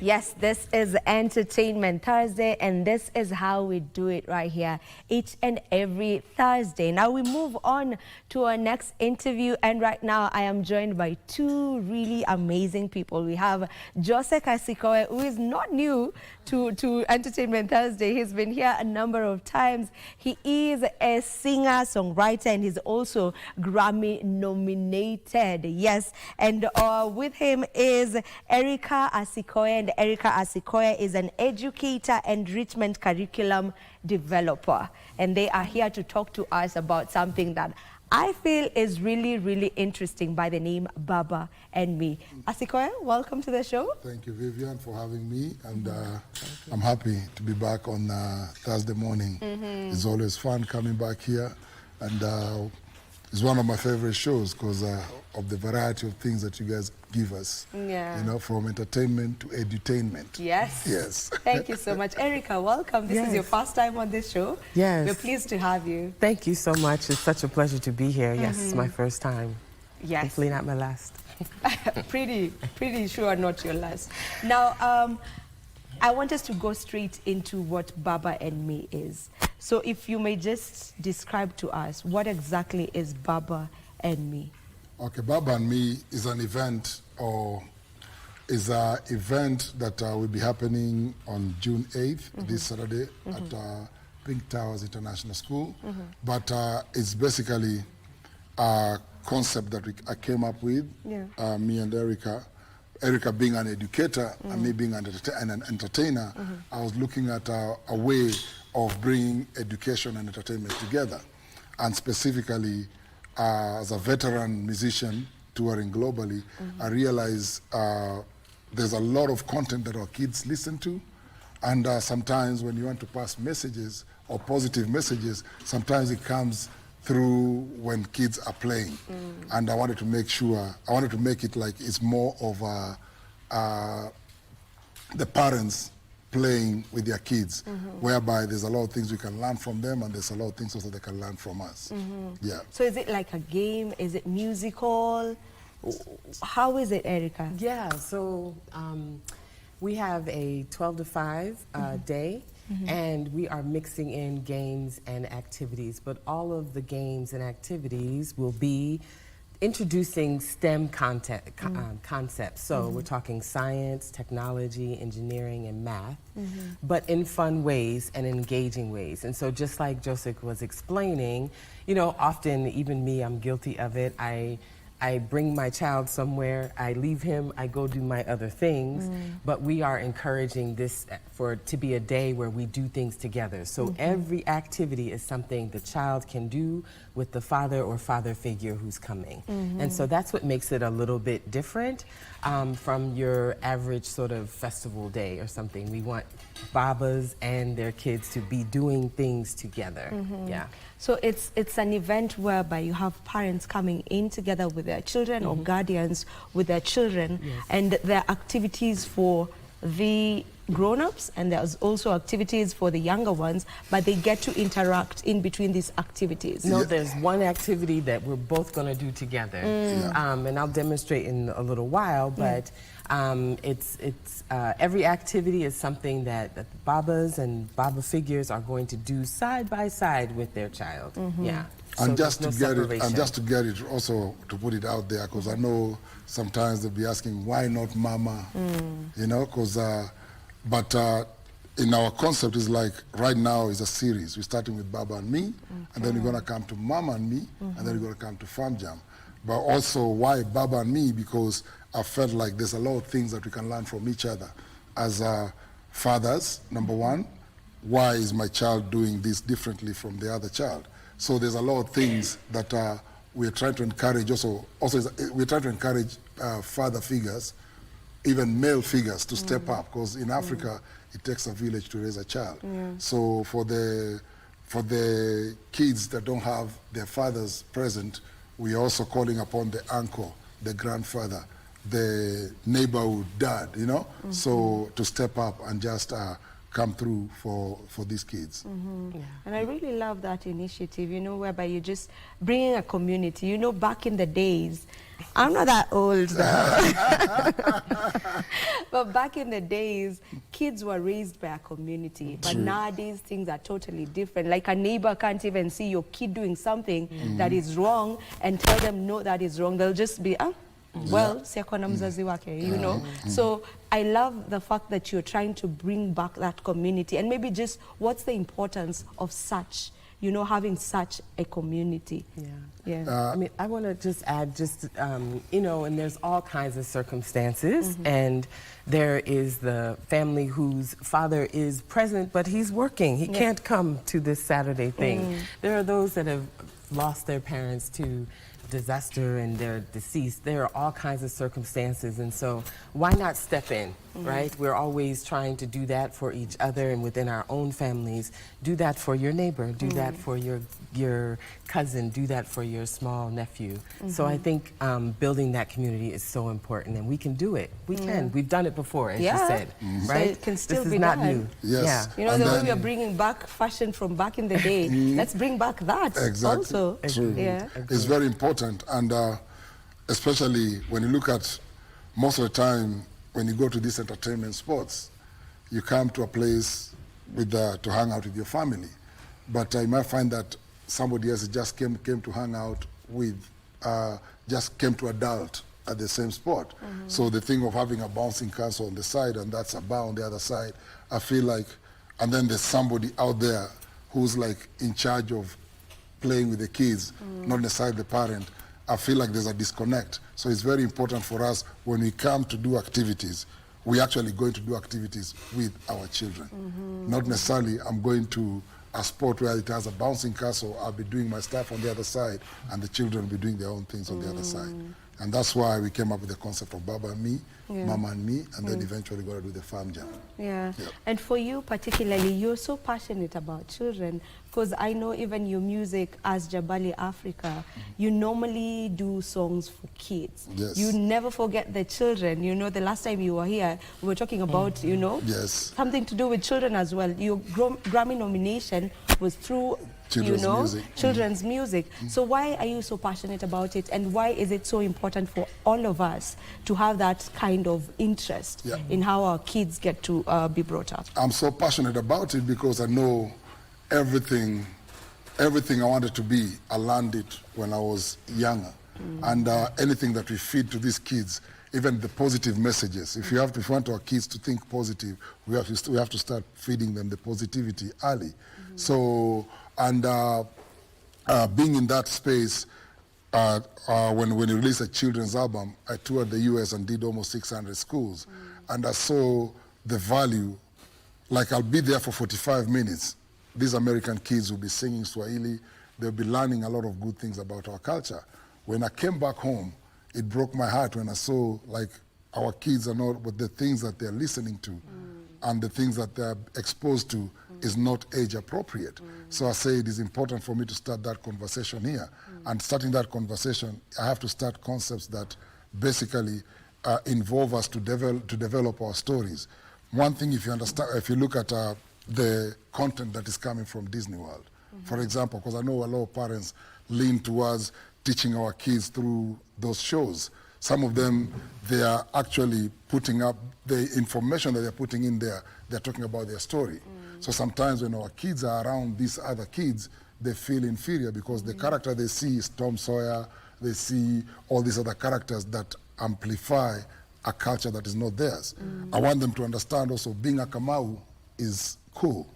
Yes, this is Entertainment Thursday, and this is how we do it right here each and every Thursday. Now we move on to our next interview, and right now I am joined by two really amazing people. We have Joseck Asikoye, who is not new to Entertainment Thursday. He's been here a number of times. He is a singer, songwriter, and he's also Grammy nominated. Yes, and with him is Erika Asikoye, and Erika Asikoye is an educator and enrichment curriculum developer, and they are here to talk to us about something that I feel is really, really interesting by the name Baba and Me. Asikoye, welcome to the show. Thank you, Vivian, for having me, and I'm happy to be back on Thursday morning. It's always fun coming back here, and it's one of my favorite shows because of the variety of things that you guys give us. Yeah. You know, from entertainment to edutainment. Yes. Yes. Thank you so much. Erika, welcome. This is your first time on this show. Yes. We're pleased to have you. Thank you so much. It's such a pleasure to be here. Yes, it's my first time. Yes. Hopefully not my last. pretty sure not your last. Now, I want us to go straight into what Baba and Me is. So if you may just describe to us, what exactly is Baba and Me? Okay, Baba and Me is an event, or is an event that will be happening on June 8th, this Saturday, at Pink Towers International School. But it's basically a concept that I came up with, me and Erika. Erika being an educator and me being an entertainer, I was looking at a way of bringing education and entertainment together. And specifically, as a veteran musician touring globally, I realized there's a lot of content that our kids listen to. And sometimes when you want to pass messages or positive messages, sometimes it comes through when kids are playing. And I wanted to make sure, I wanted to make it like it's more of the parents playing with their kids, whereby there's a lot of things we can learn from them, and there's a lot of things also they can learn from us. Yeah. So is it like a game? Is it musical? How is it, Erika? Yeah, so we have a 12 to 5 day, and we are mixing in games and activities, but all of the games and activities will be introducing STEM concepts. So we're talking science, technology, engineering, and math, but in fun ways and engaging ways. And so just like Joseck was explaining, you know, often, even me, I'm guilty of it. I bring my child somewhere, I leave him, I go do my other things, but we are encouraging this to be a day where we do things together. So every activity is something the child can do with the father or father figure who's coming. And so that's what makes it a little bit different from your average sort of festival day or something. We want Babas and their kids to be doing things together. Yeah. So it's an event whereby you have parents coming in together with their children or guardians with their children, and there are activities for the grown-ups and there's also activities for the younger ones, but they get to interact in between these activities. No, there's one activity that we're both going to do together, and I'll demonstrate in a little while, but every activity is something that the Babas and Baba figures are going to do side by side with their child. Yeah. And so just to get it, also to put it out there, because I know sometimes they'll be asking, why not Mama? You know, because but in our concept is like right now is a series. We're starting with Baba and Me, and then we're going to come to Mama and Me, and then we're going to come to Farm Jam. But also, why Baba and Me? Because I felt like there's a lot of things that we can learn from each other. As fathers, number one, why is my child doing this differently from the other child? So there's a lot of things that we're trying to encourage. We're trying to encourage father figures, even male figures, to step up, because in Africa it takes a village to raise a child. So for the kids that don't have their fathers present, we're also calling upon the uncle, the grandfather, the neighborhood dad, you know, so to step up and just come through for these kids. Yeah. And I really love that initiative, you know, whereby you're just bringing a community. You know, back in the days, I'm not that old now, but back in the days, kids were raised by a community. But nowadays, things are totally different. Like a neighbor can't even see your kid doing something that is wrong and tell them, no, that is wrong. They'll just be, well, siyakona mzazi wake, you know. So I love the fact that you're trying to bring back that community, and maybe just what's the importance of such, you know, having such a community. I mean, I want to just add, you know, and there's all kinds of circumstances, and there is the family whose father is present, but he's working. He can't come to this Saturday thing. There are those that have lost their parents to disaster and they're deceased. There are all kinds of circumstances, and so why not step in, right? We're always trying to do that for each other and within our own families. Do that for your neighbor, do that for your cousin, do that for your small nephew. So I think building that community is so important, and we can do it. We can. We've done it before, as you said, right? So it can still this be is not done. new. Yes. You know, the way we are bringing back fashion from back in the day, let's bring back that also. True. Yeah. It's very important, and especially when you look at most of the time when you go to these entertainment sports, you come to a place with to hang out with your family, but you might find that somebody else just came to hang out with, just came to adult at the same spot. So the thing of having a bouncing castle on the side and that's a bar on the other side, I feel like, and then there's somebody out there who's like in charge of playing with the kids, not necessarily the parent. I feel like there's a disconnect. So it's very important for us when we come to do activities, we're actually going to do activities with our children. Not necessarily I'm going to a sport where it has a bouncing castle, I'll be doing my stuff on the other side and the children will be doing their own things on the other side. And that's why we came up with the concept of Baba and me, Mama and me, and then eventually got to do the farm jam. And for you particularly, you're so passionate about children, because I know even your music as Jabali Africa, you normally do songs for kids. You never forget the children. You know, the last time you were here, we were talking about, you know, something to do with children as well. Your Grammy nomination was through children's music. So why are you so passionate about it, and why is it so important for all of us to have that kind of interest in how our kids get to be brought up? I'm so passionate about it because I know everything I wanted to be, I learned it when I was younger. And anything that we feed to these kids, even the positive messages, if you want our kids to think positive, we have to start feeding them the positivity early. So, and being in that space, when we released a children's album, I toured the US and did almost 600 schools. And I saw the value, like I'll be there for 45 minutes. These American kids will be singing Swahili. They'll be learning a lot of good things about our culture. When I came back home, it broke my heart when I saw like our kids are not, but the things that they're listening to and the things that they're exposed to is not age appropriate. So I say it is important for me to start that conversation here. And starting that conversation, I have to start concepts that basically involve us to develop our stories. One thing, if you understand, if you look at the content that is coming from Disney World, for example, because I know a lot of parents lean towards teaching our kids through those shows. Some of them, they are actually putting up the information that they're putting in there, they're talking about their story. So sometimes when our kids are around these other kids, they feel inferior because the character they see is Tom Sawyer, they see all these other characters that amplify a culture that is not theirs. I want them to understand also being a Kamau is cool.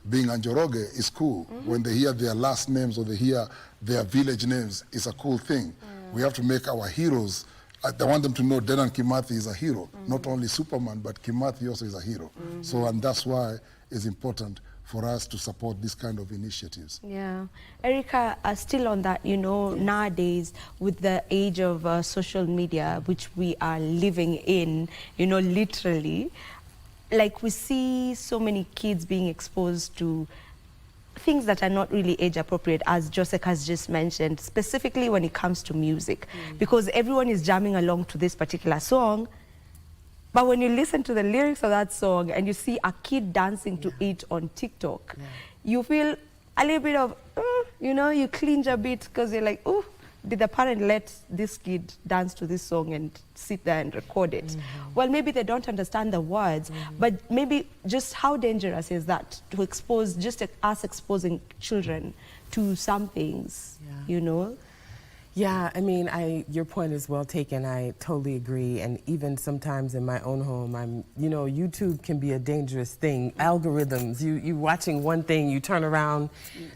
Being a Njoroge is cool. When they hear their last names or they hear their village names, it's a cool thing. We have to make our heroes, I want them to know Dedan Kimathi is a hero. Not only Superman, but Kimathi also is a hero. So, and that's why it's important for us to support this kind of initiatives. Yeah. Erika, still on that, you know, nowadays with the age of social media, which we are living in, you know, literally, like we see so many kids being exposed to things that are not really age appropriate, as Joseck has just mentioned, specifically when it comes to music, because everyone is jamming along to this particular song, But when you listen to the lyrics of that song and you see a kid dancing to it on TikTok, you feel a little bit of, you know, you cringe a bit because you're like, oh, did the parent let this kid dance to this song and sit there and record it? Well, maybe they don't understand the words, but maybe just how dangerous is that to expose, just us exposing children to some things, you know? Yeah, I mean, your point is well taken. I totally agree. And even sometimes in my own home, you know, YouTube can be a dangerous thing. Algorithms, you watching one thing, you turn around,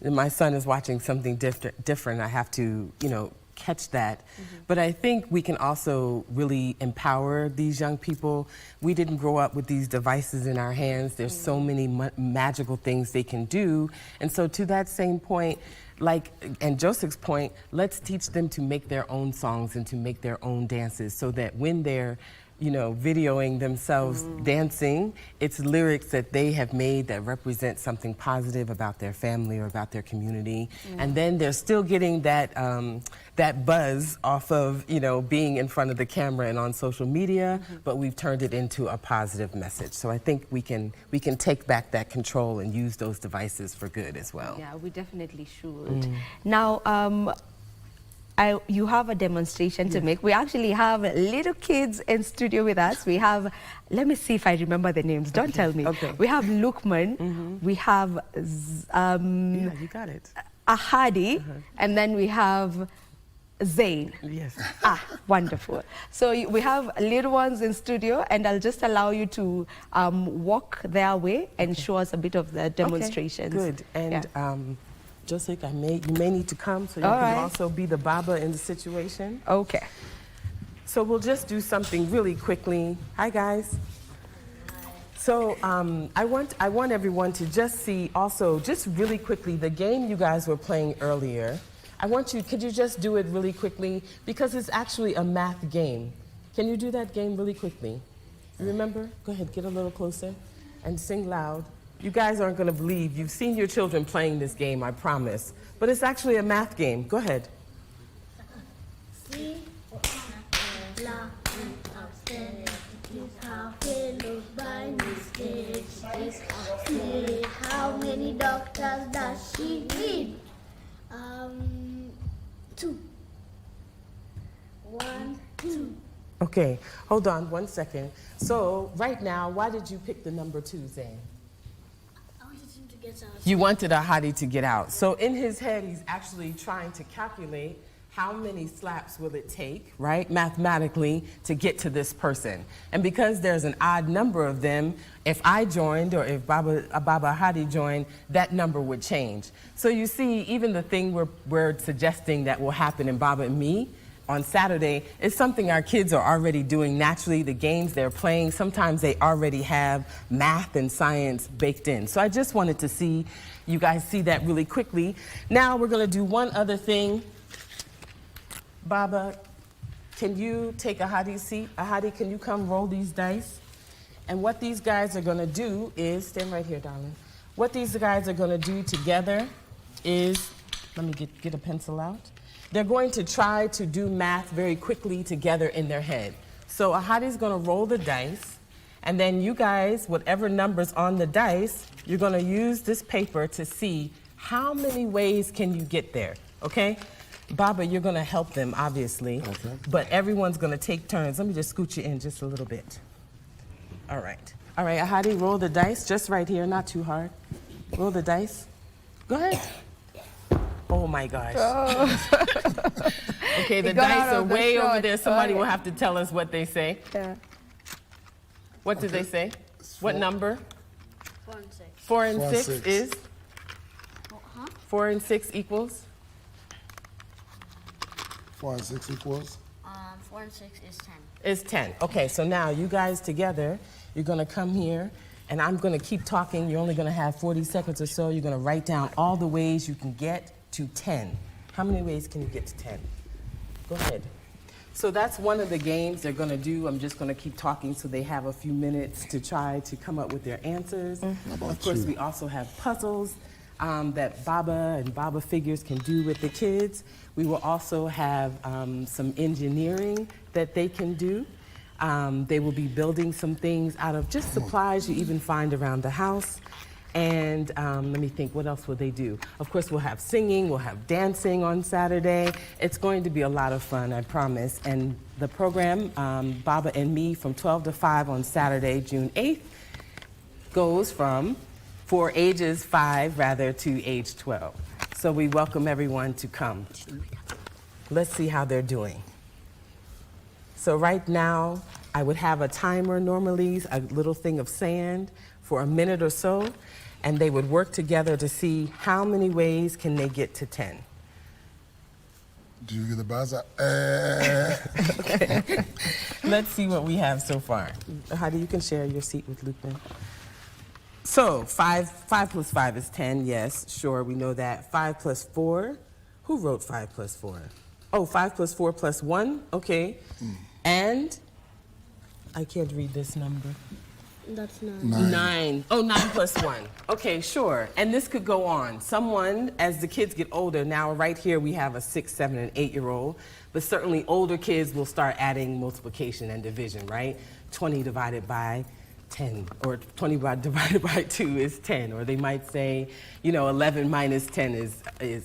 and my son is watching something different. I have to, you know, catch that. But I think we can also really empower these young people. We didn't grow up with these devices in our hands. There's so many magical things they can do. And so to that same point, like, and Joseck's point, let's teach them to make their own songs and to make their own dances so that when they're, you know, videoing themselves dancing, it's lyrics that they have made that represent something positive about their family or about their community. And then they're still getting that, that buzz off of, you know, being in front of the camera and on social media, but we've turned it into a positive message. So I think we can take back that control and use those devices for good as well. Yeah, we definitely should. Now, you have a demonstration to make. We actually have little kids in studio with us. We have, let me see if I remember the names. Don't tell me. Okay. We have Lukman. We have Yeah, you got it. Ahadi, and then we have Zayn. Yes. Wonderful. So we have little ones in studio, and I'll just allow you to walk their way and show us a bit of the demonstrations. Okay, good. And Joseck, you may need to come so you can also be the Baba in the situation. Okay. So we'll just do something really quickly. Hi, guys. So I want everyone to just see also, just really quickly, the game you guys were playing earlier. Could you just do it really quickly? Because it's actually a math game. Can you do that game really quickly? You remember? Go ahead, get a little closer and sing loud. You guys aren't going to believe. You've seen your children playing this game, I promise. But it's actually a math game. Go ahead. How many doctors does she need? 2. 1, 2. Okay, hold on 1 second. So right now, why did you pick the number 2, Zayn? I wanted him to get out. You wanted Ahadi to get out. So in his head, he's actually trying to calculate how many slaps will it take, right, mathematically, to get to this person. And because there's an odd number of them, if I joined or if Baba Ahadi joined, that number would change. So you see, even the thing we're suggesting that will happen in Baba and Me on Saturday is something our kids are already doing naturally. The games they're playing, sometimes they already have math and science baked in. So I just wanted to see you guys see that really quickly. Now we're going to do one other thing. Baba, can you take Ahadi's seat? Ahadi, can you come roll these dice? And what these guys are going to do is, stand right here, darling. What these guys are going to do together is, let me get a pencil out. They're going to try to do math very quickly together in their head. So Ahadi's going to roll the dice, and then you guys, whatever number's on the dice, you're going to use this paper to see how many ways can you get there, okay? Baba, you're going to help them, obviously. Okay. But everyone's going to take turns. Let me just scoot you in just a little bit. All right. All right, Ahadi, roll the dice just right here, not too hard. Roll the dice. Go ahead. Oh, my gosh. Oh. Okay, the dice are way over there. Somebody will have to tell us what they say. Yeah. What did they say? What number? 4 and 6. 4 and 4 and 6 6 is? 4 and 6 equals? 4 and 6 equals? 4 and 6 is 10. Is 10. Okay, so now you guys together, you're going to come here, and I'm going to keep talking. You're only going to have 40 seconds or so. You're going to write down all the ways you can get to 10. How many ways can you get to 10? Go ahead. So that's one of the games they're going to do. I'm just going to keep talking so they have a few minutes to try to come up with their answers. Of course, we also have puzzles that Baba and Baba figures can do with the kids. We will also have some engineering that they can do. They will be building some things out of just supplies you even find around the house. And let me think, what else will they do? Of course, we'll have singing, we'll have dancing on Saturday. It's going to be a lot of fun, I promise. And the program, Baba and Me, from 12 to 5 on Saturday, June 8th, goes for ages 5, to age 12. So we welcome everyone to come. Let's see how they're doing. So right now, I would have a timer normally, a little thing of sand for a minute or so, and they would work together to see how many ways can they get to 10. Do you get the buzzer? Okay. Let's see what we have so far. Heidi, you can share your seat with Luke then. So 5 plus 5 is 10, yes, sure, we know that. 5 plus 4, who wrote 5 plus 4? Oh, 5 plus 4 plus 1, okay. And, I can't read this number. That's 9. 9. Oh, 9 plus 1. Okay, sure. And this could go on. Someone, as the kids get older, now right here we have a 6, 7, and 8-year-old, but certainly older kids will start adding multiplication and division, right? 20 divided by 10, or 20 divided by 2 is 10, or they might say, 11 minus 10 is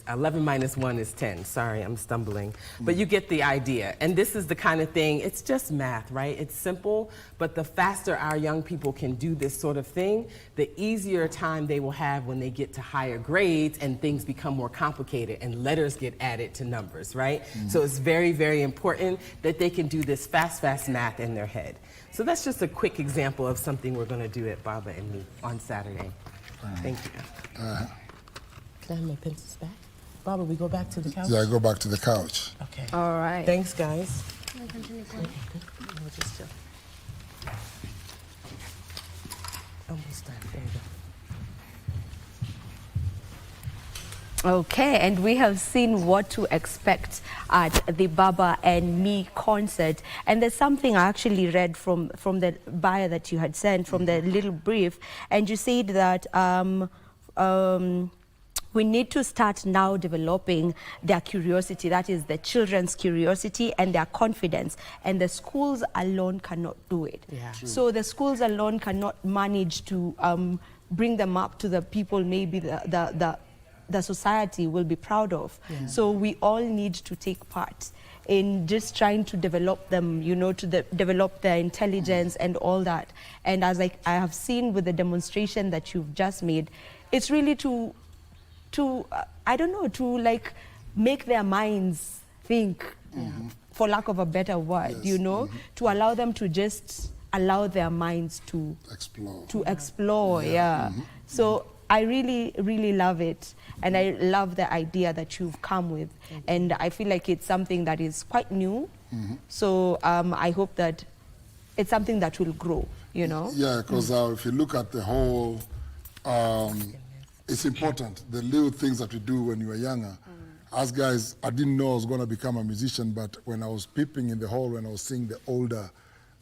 11 minus 1 is 10. Sorry, I'm stumbling, but you get the idea. And this is the kind of thing, it's just math, right? It's simple, but the faster our young people can do this sort of thing, the easier time they will have when they get to higher grades and things become more complicated and letters get added to numbers, right? So it's very, very important that they can do this fast math in their head. So that's just a quick example of something we're going to do at Baba and Me on Saturday. Thank you. Can I have my pencils back? Baba, we go back to the couch? Yeah, I go back to the couch. Okay. All right. Thanks, guys. Can I continue playing? We'll just chill. Almost done. There you go. Okay, and we have seen what to expect at the Baba and Me concert. And there's something I actually read from the bio that you had sent, from the little brief, and you said that we need to start now developing their curiosity, that is the children's curiosity and their confidence, and the schools alone cannot do it. Yeah. So the schools alone cannot manage to bring them up to the people maybe the society will be proud of. Yeah. So we all need to take part in just trying to develop them, to develop their intelligence and all that. And as I have seen with the demonstration that you've just made, it's really to make their minds think, for lack of a better word, Yes. to allow them to just allow their minds to explore. So I really, really love it. And I love the idea that you've come with. And I feel like it's something that is quite new. So I hope that it's something that will grow, Yeah, because if you look at the whole, it's important, the little things that we do when you were younger. As guys, I didn't know I was going to become a musician, but when I was peeping in the hall, when I was seeing the older,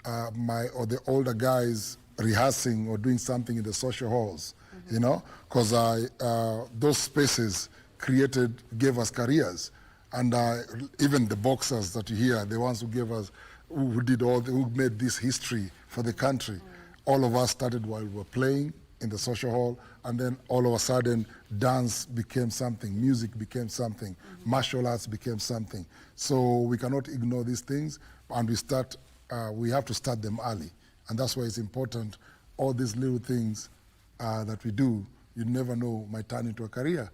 the older guys rehearsing or doing something in the social halls, because those spaces gave us careers. And even the boxers that you hear, the ones who gave us, who made this history for the country, all of us started while we were playing in the social hall, and then all of a sudden, dance became something, music became something, martial arts became something. So we cannot ignore these things, and we have to start them early. And that's why it's important, all these little things that we do, you never know, might turn into a career.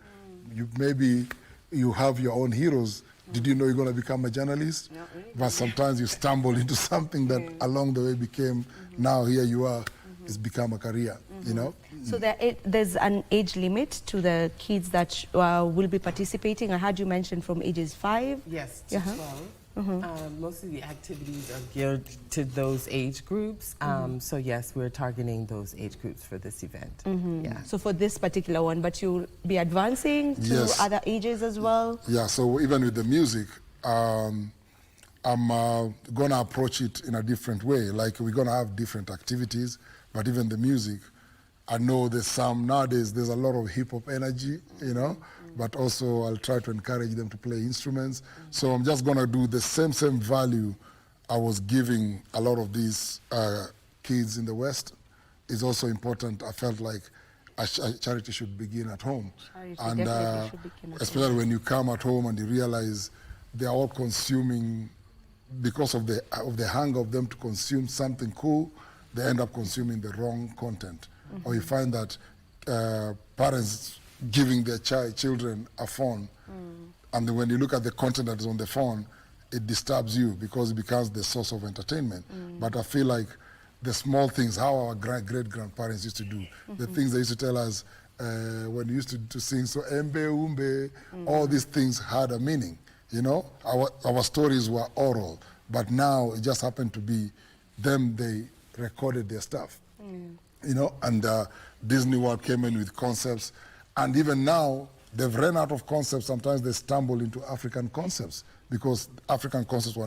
Maybe you have your own heroes. Did you know you're going to become a journalist? But sometimes you stumble into something that along the way became, now here you are, it's become a career, So there's an age limit to the kids that will be participating. I heard you mention from ages 5? Yes, to 12. Most of the activities are geared to those age groups. So yes, we're targeting those age groups for this event. Yeah. So for this particular one, but you'll be advancing to other ages as well? Yeah, so even with the music, I'm going to approach it in a different way. Like, we're going to have different activities, but even the music, I know nowadays there's a lot of hip-hop energy, but also I'll try to encourage them to play instruments. So I'm just going to do the same value I was giving a lot of these kids in the West, it's also important. I felt like charity should begin at home. Charity And definitely should begin at especially when you come at home and you realize they're all consuming, because of the hunger of them to consume something cool, they end up consuming the wrong content. Or you find that parents giving their children a phone, and then when you look at the content that is on the phone, it disturbs you because it becomes the source of entertainment. But I feel like the small things, how our great-grandparents used to do, the things they used to tell us when we used to sing, so embe, umbe, all these things had a meaning, you know? Our stories were oral, but now it just happened to be them, they recorded their stuff, you know? And Disney World came in with concepts, and even now, they've run out of concepts. Sometimes they stumble into African concepts because African concepts we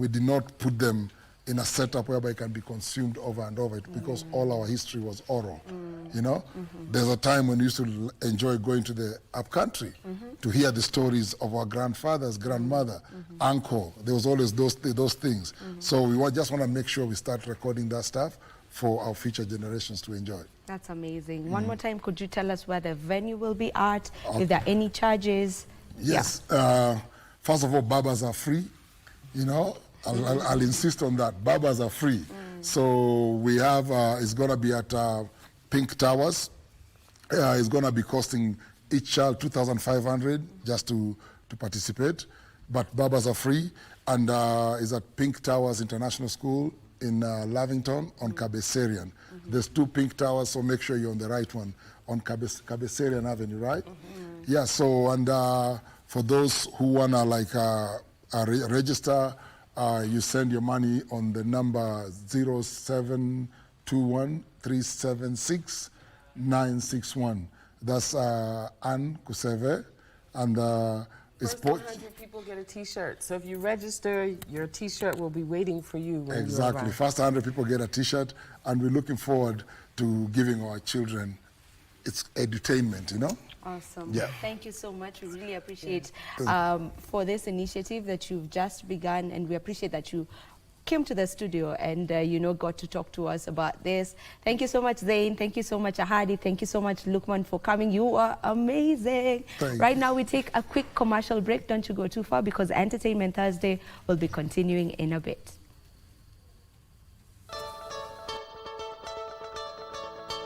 did not put them in a setup whereby it can be consumed over and over because all our history was oral, you know? There's a time when we used to enjoy going to the upcountry to hear the stories of our grandfathers, grandmother, uncle. There was always those things. So we just want to make sure we start recording that stuff for our future generations to enjoy. That's amazing. One more time, could you tell us where the venue will be at, if there are any charges? Yes. First of all, Babas are free, you know? I'll insist on that. Babas are free. So we have, it's going to be at Pink Towers. It's going to be costing each child $2,500 just to participate. But Babas are free. And it's at Pink Towers International School in Lavington on Cabecerian. There's 2 Pink Towers, so make sure you're on the right one, on Cabecerian Avenue, right? Yeah, so, and for those who want to register, you send your money on the number 0721-376-961. That's Ann Kuseve, and First 100 people get a T-shirt. So if you register, your T-shirt will be waiting for you when you arrive. First 100 people get a T-shirt, and we're looking forward to giving our children its edutainment, you know? Awesome. Yeah. Thank you so much. We really appreciate for this initiative that you've just begun, and we appreciate that you came to the studio and, you know, got to talk to us about this. Thank you so much, Zain. Thank you so much, Ahadi. Thank you so much, Lukman, for coming. You are amazing. Right now, we take a quick commercial break. Don't you go too far because Entertainment Thursday will be continuing in a bit.